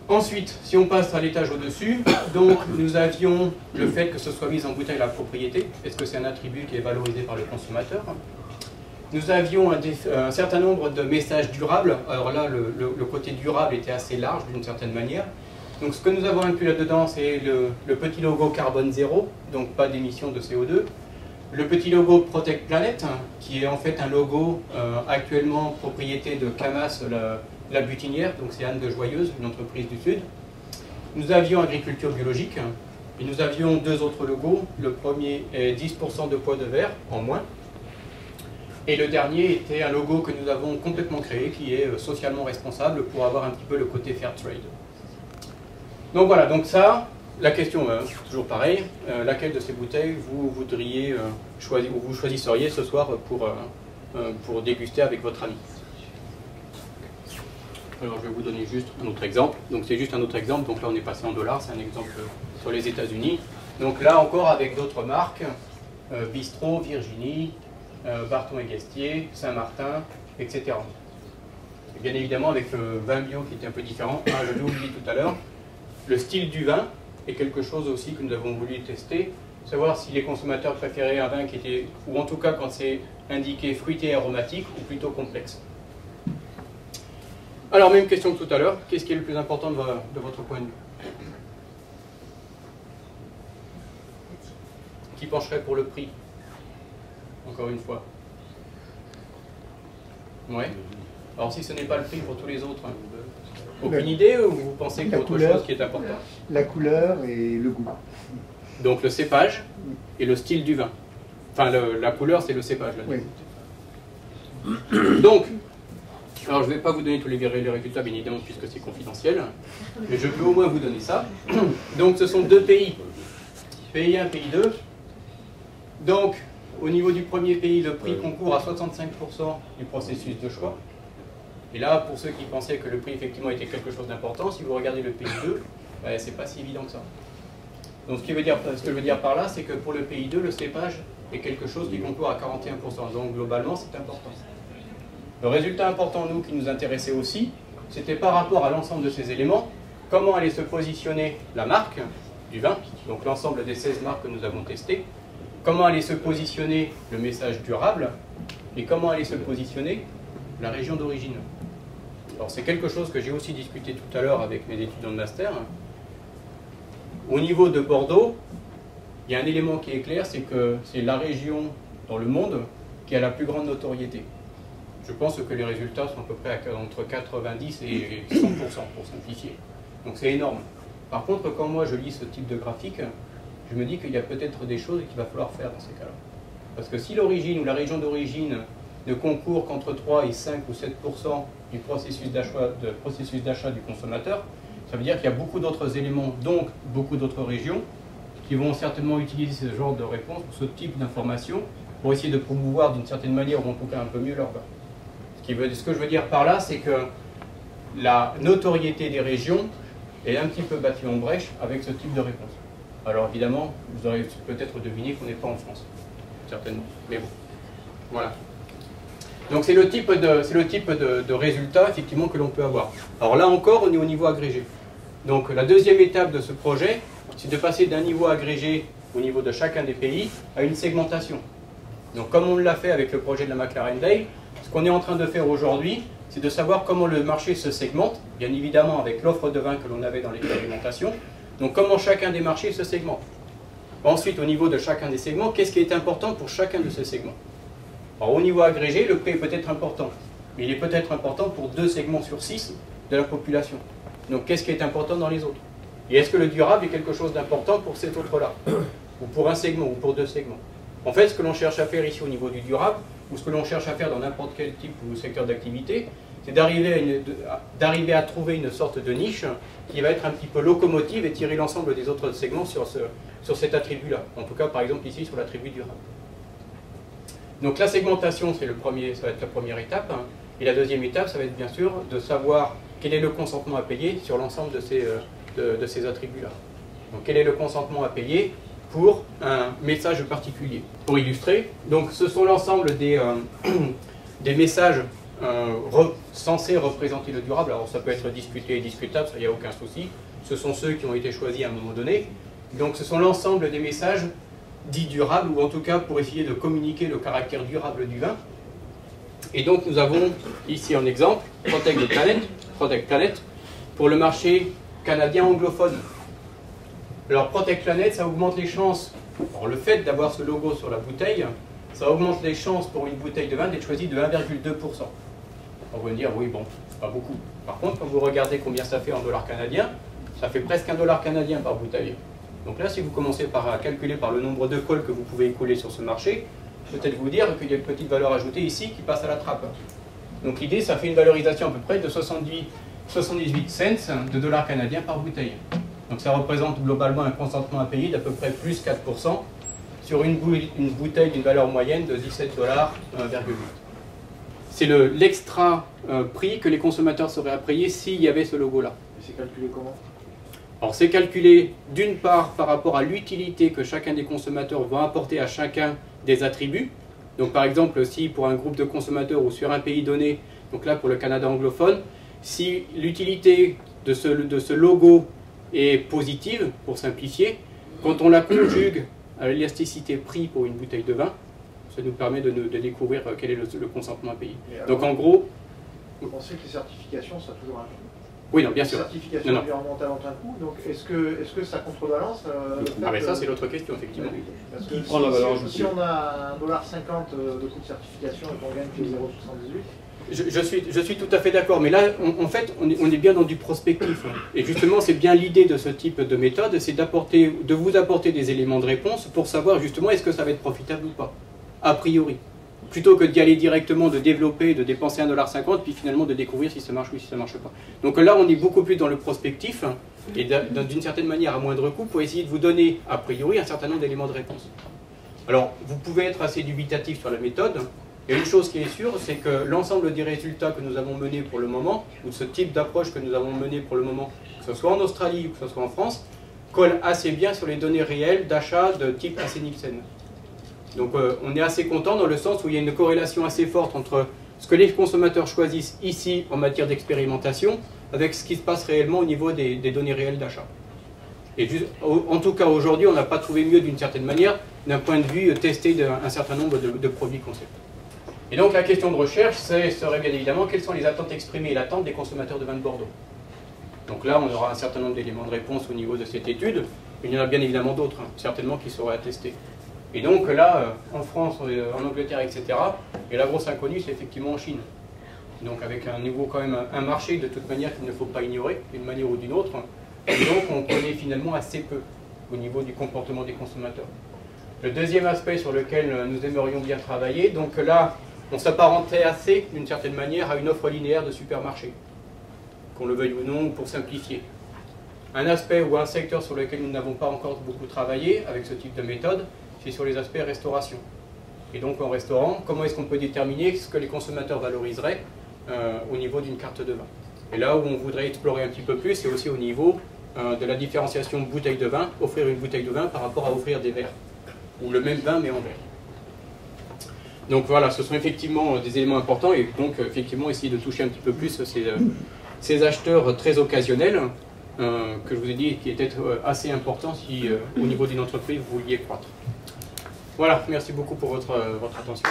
Ensuite, si on passe à l'étage au-dessus, donc nous avions le fait que ce soit mis en bouteille la propriété. Est-ce que c'est un attribut qui est valorisé par le consommateur? Nous avions un certain nombre de messages durables. Alors là, le côté durable était assez large d'une certaine manière. Donc ce que nous avons inclus là-dedans, c'est le petit logo carbone 0, donc pas d'émission de CO2. Le petit logo Protect Planet, qui est en fait un logo actuellement propriété de Camas, la butinière, donc c'est Anne de Joyeuse, une entreprise du Sud. Nous avions agriculture biologique, et nous avions deux autres logos. Le premier est 10% de poids de verre en moins. Et le dernier était un logo que nous avons complètement créé, qui est socialement responsable pour avoir un petit peu le côté fair trade. Donc voilà, donc ça, la question, toujours pareil, laquelle de ces bouteilles vous voudriez choisir, ou vous choisisseriez ce soir pour déguster avec votre ami? Alors je vais vous donner juste un autre exemple. Donc c'est juste un autre exemple, donc là on est passé en dollars, c'est un exemple sur les États-Unis. Donc là encore avec d'autres marques, Bistro, Virginie, Barton et Guestier, Saint-Martin, etc. Et bien évidemment avec le vin bio qui était un peu différent, je l'ai oublié tout à l'heure. Le style du vin est quelque chose aussi que nous avons voulu tester, savoir si les consommateurs préféraient un vin qui était, ou en tout cas quand c'est indiqué fruité et aromatique, ou plutôt complexe. Alors même question que tout à l'heure, qu'est-ce qui est le plus important de votre point de vue? Qui pencherait pour le prix? Encore une fois. Ouais. Alors si ce n'est pas le prix pour tous les autres, hein, aucune idée, ou vous pensez qu'il y a autre chose qui est important? La couleur et le goût. Donc le cépage et le style du vin. Enfin, la couleur, c'est le cépage. Là, oui. Donc, alors je ne vais pas vous donner tous les résultats, bien évidemment, puisque c'est confidentiel, mais je peux au moins vous donner ça. Donc ce sont deux pays, pays 1, pays 2. Donc, au niveau du premier pays, le prix concourt à 65% du processus de choix. Et là, pour ceux qui pensaient que le prix effectivement était quelque chose d'important, si vous regardez le pays 2, ben, c'est pas si évident que ça. Donc ce que je veux dire par là, c'est que pour le pays 2, le cépage est quelque chose qui concourt à 41%. Donc globalement, c'est important. Le résultat important, nous, qui nous intéressait aussi, c'était par rapport à l'ensemble de ces éléments, comment allait se positionner la marque du vin, donc l'ensemble des 16 marques que nous avons testées, comment allait se positionner le message durable, et comment allait se positionner la région d'origine. Alors c'est quelque chose que j'ai aussi discuté tout à l'heure avec mes étudiants de master. Au niveau de Bordeaux, il y a un élément qui est clair, c'est que c'est la région dans le monde qui a la plus grande notoriété. Je pense que les résultats sont à peu près entre 90 et 100% pour simplifier. Donc c'est énorme. Par contre, quand moi je lis ce type de graphique, je me dis qu'il y a peut-être des choses qu'il va falloir faire dans ces cas-là. Parce que si l'origine ou la région d'origine ne concourt qu'entre 3 et 5 ou 7% du processus d'achat du consommateur, ça veut dire qu'il y a beaucoup d'autres éléments, donc beaucoup d'autres régions, qui vont certainement utiliser ce genre de réponse, ce type d'information, pour essayer de promouvoir d'une certaine manière, ou en tout cas un peu mieux leur vin. Ce que je veux dire par là, c'est que la notoriété des régions est un petit peu battue en brèche avec ce type de réponse. Alors évidemment, vous aurez peut-être deviné qu'on n'est pas en France, certainement, mais bon, voilà. Donc c'est le type de résultat effectivement que l'on peut avoir. Alors là encore, on est au niveau agrégé. Donc la deuxième étape de ce projet, c'est de passer d'un niveau agrégé au niveau de chacun des pays à une segmentation. Donc comme on l'a fait avec le projet de la McLaren Vale, ce qu'on est en train de faire aujourd'hui, c'est de savoir comment le marché se segmente, bien évidemment avec l'offre de vin que l'on avait dans l'expérimentation. Donc comment chacun des marchés se segmente. Ensuite, au niveau de chacun des segments, qu'est-ce qui est important pour chacun de ces segments? Alors, au niveau agrégé, le prix est peut-être important, mais il est peut-être important pour 2 segments sur 6 de la population. Donc qu'est-ce qui est important dans les autres? Et est-ce que le durable est quelque chose d'important pour cet autre-là? Ou pour un segment, ou pour 2 segments? En fait, ce que l'on cherche à faire ici au niveau du durable, ou ce que l'on cherche à faire dans n'importe quel type ou secteur d'activité, c'est d'arriver à trouver une sorte de niche qui va être un petit peu locomotive et tirer l'ensemble des autres segments sur cet attribut-là. En tout cas, par exemple, ici, sur l'attribut durable. Donc la segmentation, ça va être la première étape. Hein. Et la deuxième étape, ça va être bien sûr de savoir quel est le consentement à payer sur l'ensemble de ces attributs-là. Donc quel est le consentement à payer pour un message particulier. Pour illustrer, donc ce sont l'ensemble des messages censés représenter le durable. Alors ça peut être discuté et discutable, ça, il n'y a aucun souci. Ce sont ceux qui ont été choisis à un moment donné. Donc ce sont l'ensemble des messages dits durables, ou en tout cas pour essayer de communiquer le caractère durable du vin. Et donc nous avons ici un exemple, Protect Planet, pour le marché canadien anglophone. Alors Protect Planet, ça augmente les chances, alors le fait d'avoir ce logo sur la bouteille, ça augmente les chances pour une bouteille de vin d'être choisie de 1,2%. On va me dire, oui bon, c'est pas beaucoup. Par contre, quand vous regardez combien ça fait en dollars canadiens, ça fait presque $1 canadien par bouteille. Donc là, si vous commencez par calculer par le nombre de cols que vous pouvez écouler sur ce marché, peut-être vous dire qu'il y a une petite valeur ajoutée ici qui passe à la trappe. Donc l'idée, ça fait une valorisation à peu près de 78 cents de dollars canadiens par bouteille. Donc ça représente globalement un consentement à payer d'à peu près plus 4% sur une bouteille d'une valeur moyenne de 17 $, 1,8. C'est l'extra prix que les consommateurs seraient à payer s'il y avait ce logo-là. Et c'est calculé comment? Alors c'est calculé d'une part par rapport à l'utilité que chacun des consommateurs va apporter à chacun des attributs. Donc par exemple, si pour un groupe de consommateurs ou sur un pays donné, donc là pour le Canada anglophone, si l'utilité de ce logo est positive, pour simplifier, quand on la conjugue à l'élasticité prix pour une bouteille de vin, ça nous permet de découvrir quel est le consentement à payer. Donc en gros... Vous pensez que les certifications, ça a toujours un coût? Oui, non, bien sûr. Les certifications environnementales ont un coût, donc est-ce que ça contrebalance le fait Ah mais ça c'est l'autre question, effectivement. Parce que prend la valeur ajoutée. Si on a $1,50 de coût de certification et qu'on gagne que 0,78... Je suis tout à fait d'accord, mais là, en fait, on est bien dans du prospectif. Et justement, c'est bien l'idée de ce type de méthode, c'est de vous apporter des éléments de réponse pour savoir justement est-ce que ça va être profitable ou pas, a priori. Plutôt que d'y aller directement, de développer, de dépenser $1,50, puis finalement de découvrir si ça marche ou si ça ne marche pas. Donc là, on est beaucoup plus dans le prospectif, et d'une certaine manière à moindre coût, pour essayer de vous donner, a priori, un certain nombre d'éléments de réponse. Alors, vous pouvez être assez dubitatif sur la méthode. Et une chose qui est sûre, c'est que l'ensemble des résultats que nous avons menés pour le moment, ou de ce type d'approche que nous avons mené pour le moment, que ce soit en Australie ou que ce soit en France, colle assez bien sur les données réelles d'achat de type AC Nielsen. Donc on est assez content dans le sens où il y a une corrélation assez forte entre ce que les consommateurs choisissent ici en matière d'expérimentation avec ce qui se passe réellement au niveau des données réelles d'achat. Et en tout cas aujourd'hui, on n'a pas trouvé mieux d'une certaine manière d'un point de vue testé d'un certain nombre de produits concepts. Et donc la question de recherche serait bien évidemment quelles sont les attentes exprimées et l'attente des consommateurs de vin de Bordeaux. Donc là on aura un certain nombre d'éléments de réponse au niveau de cette étude, mais il y en a bien évidemment d'autres, certainement qui seraient attestés. Et donc là, en France, en Angleterre, etc., et la grosse inconnue c'est effectivement en Chine. Donc avec un niveau quand même, un marché de toute manière qu'il ne faut pas ignorer, d'une manière ou d'une autre, et donc on connaît finalement assez peu au niveau du comportement des consommateurs. Le deuxième aspect sur lequel nous aimerions bien travailler, donc là, on s'apparentait assez, d'une certaine manière, à une offre linéaire de supermarché, qu'on le veuille ou non, pour simplifier. Un aspect ou un secteur sur lequel nous n'avons pas encore beaucoup travaillé avec ce type de méthode, c'est sur les aspects restauration. Et donc en restaurant, comment est-ce qu'on peut déterminer ce que les consommateurs valoriseraient au niveau d'une carte de vin. Et là où on voudrait explorer un petit peu plus, c'est aussi au niveau de la différenciation bouteille de vin, offrir une bouteille de vin par rapport à offrir des verres, ou le même vin mais en verre. Donc voilà, ce sont effectivement des éléments importants et donc effectivement essayer de toucher un petit peu plus ces acheteurs très occasionnels que je vous ai dit qui étaient assez importants si au niveau d'une entreprise vous vouliez croître. Voilà, merci beaucoup pour votre attention.